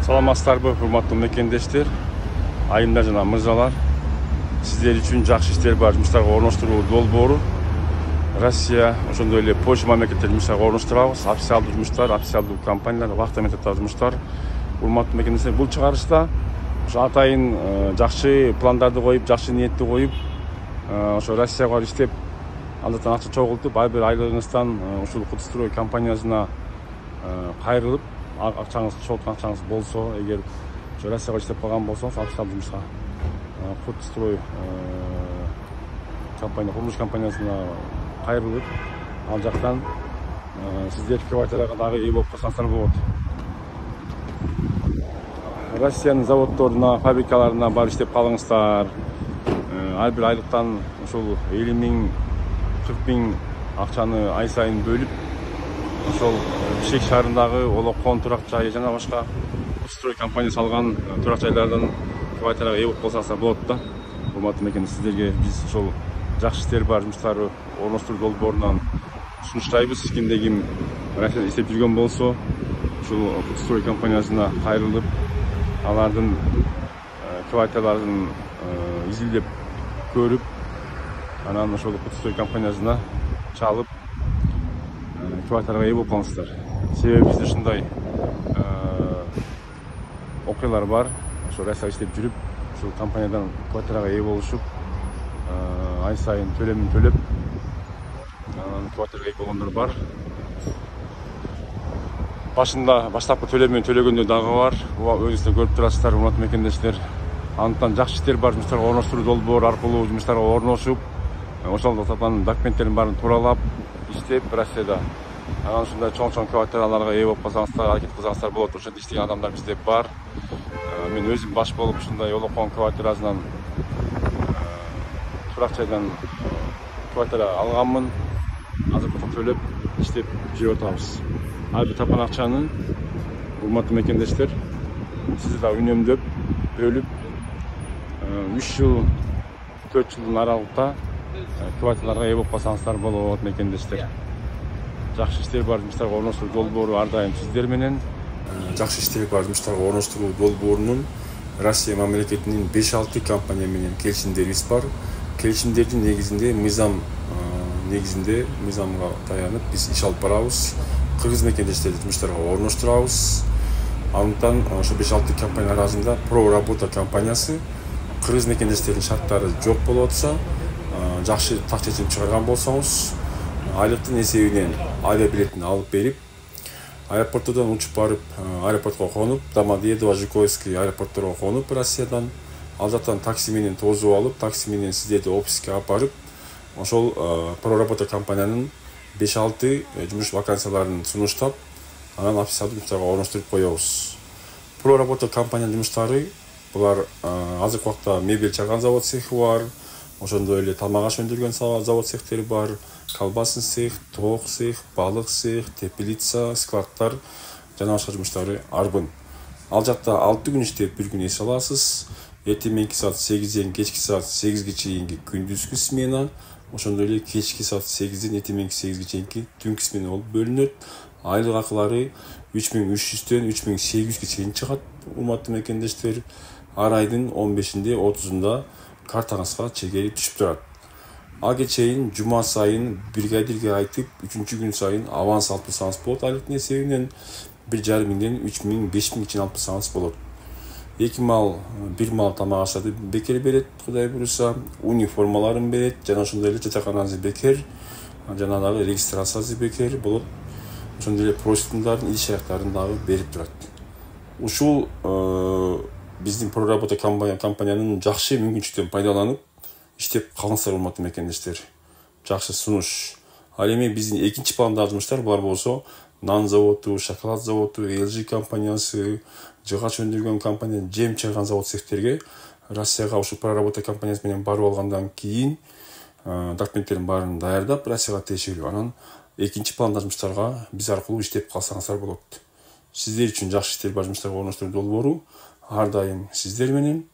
Саламатсыздарбы, урматтуу мекендештер, айымдар жана мырзалар. Сиздер үчүн жакшы иштер бар жумуштарга орноштуруу долбоору Россия, ошондой эле Польша мамлекеттерин жумуштарга орноштурабыз. Официалдуу жумуштар, официалдуу компаниялар, убакыттуу методдогу жумуштар. Урматтуу мекендештер, бул чыгарышта ошо атайын жакшы пландарды коюп, жакшы ниетти коюп, ошо Россияга барып иштеп, андан акча чогултуп, ар бир айлыгыңыздан ушул Кутстрой компаниясына кайрылып, акчаңыз чогулткан акчаңыз болсо, эгер Россияга иштеп калган болсоңуз, официалдуу жумушка Кутстрой компания, курулуш компаниясына кайрылып, ал жактан сиздер квартирага дагы ээ болуп калсаңыздар болот. Россиянын заводдоруна, фабрикаларына барып иштеп калыңыздар. Ар бир айлыктан ушул 50 000, 40 000 акчаны ай сайын бөлүп, ошол Бишкек шаарындагы Олокон турак жайы жана башка Кутстрой компаниясы алган турак жайлардан квартирага ээ болуп калсаңыздар болот да. Урматтуу мекендештер, сиздерге биз ошол жакшы иштер бар жумуштарды орноштуруу долбоорунан сунуштайбыз. Кимде ким Россияда иштеп жүргөн болсо, ушул Кутстрой компаниясына кайрылып, алардын квартираларын изилдеп көрүп, анан ошол Кутстрой компаниясына чалып квартирага ээ болуп калыңыздар. Себеби бизде ушундай окуялар бар. Ошо Россияда иштеп жүрүп, ушул компаниядан квартирага ээ болушуп, ай сайын төлөмүн төлөп, анан квартирага ээ болгондор бар. Баштапкы төлөмүн төлөгөндөр дагы бар. Өзүңүздөр көрүп турасыздар, урматтуу мекендештер. Андыктан жакшы иштер бар жумуштарга орноштуруу долбоору аркылуу жумуштарга орношуп, ошол документтердин баарын тууралап иштеп Россияда анан ушундай чоң квартираларга ээ болуп калсаңыздар, аракет кылсаңыздар болот. Ошентип иштеген адамдар бизде бар. Мен өзүм баш болуп ушундай Олокон квартирасынан турак жайдан квартира алганмын. Азыр төлөп иштеп жүрүп атабыз. Ар бир тапкан акчаны, урматтуу мекендештер, сиз да үнөмдөп, бөлүп 3 жыл, 4 жылдын аралыкта квартираларга ээ болуп калсаңыздар болот мекендештер. Жакшы иштер бар жумуштарга орноштуруу долбоору ар дайым сиздер менен. Жакшы иштер бар жумуштарга орноштуруу долбоорунун Россия мамлекетинин 5-6 компания менен келишимдерибиз бар. Келишимдердин негизинде мыйзамга таянып биз иш алып барабыз. Кыргыз мекендештерди жумуштарга орноштурабыз. Андыктан ошо 5-6 компания арасында Про Работа компаниясы кыргыз мекендештердин шарттары жок болуп атса, жакшы так чечим чыгарган болсоңуз, айлыктын эсебинен авиабилетин алып берип, аэропорттон учуп барып, аэропортко конуп, Домодедово, Жуковский аэропортторго конуп Россиядан, ал жактан такси менен тосуп алып, такси менен сиздерди офиске алып барып, ошол Про Работа компаниянын 5-6 жумуш вакансияларын сунуштап, анан официалдуу жумуштарга орноштуруп коебуз. Про Работа компаниянын жумуштары булар азыркы убакта мебель чыгарган завод цехи бар, ошондой эле тамак аш өндүргөн завод цехтери бар, колбасный цех, тоок цех, балык цех, теплица, складтар жана башка жумуштары арбын. Ал жакта 6 күн иштеп, 1 күн эс аласыз. Эртең мененки саат 8ден кечки саат 8ге чейинки күндүзгү смена, ошондой эле кечки саат 8ден эртең мененки 8ге чейинки түнкү смена болуп бөлүнөт. Айлык акылары 3300дөн 3800ге чейин чыгат. Урматтуу мекендештер, ар айдын 15-нде, 30-нда картаңызга чегери түшүп турат. Ага чейин жума сайын бригадирге айтып, 3-күн сайын аванс алып турсаңыз болот. Айлыктын эсебинен 1,5 миңден 3 000, 5 000 чейин алып турсаңыз болот. 2 мал, 1 мал тамак ашты бекер берет, Кудай буюрса, униформаларын берет, жана ошондой эле жатаканаңызды бекер, жана дагы регистрациясы бекер болот. Ошондой эле проектундардын иш аяктарын дагы берип турат. Ушул биздин Про Работа компаниянын жакшы мүмкүнчүлүктөн пайдаланып иштеп калыңыздар, урматтуу мекендештер. Жакшы сунуш. Ал эми биздин экинчи пландагы жумуштар булар болсо, нан заводу, шоколад заводу, LG компаниясы, жыгач өндүргөн компания, жем чыгарган завод цехтерге Россияга ушул Про Работа компаниясы менен барып алгандан кийин документтердин баарын даярдап Россияга тиешелүү. Анан экинчи пландагы жумуштарга биз аркылуу иштеп калсаңыздар болот. Сиздер үчүн жакшы иштер бар жумуштарга орноштуруу долбоору ар дайым сиздер менен.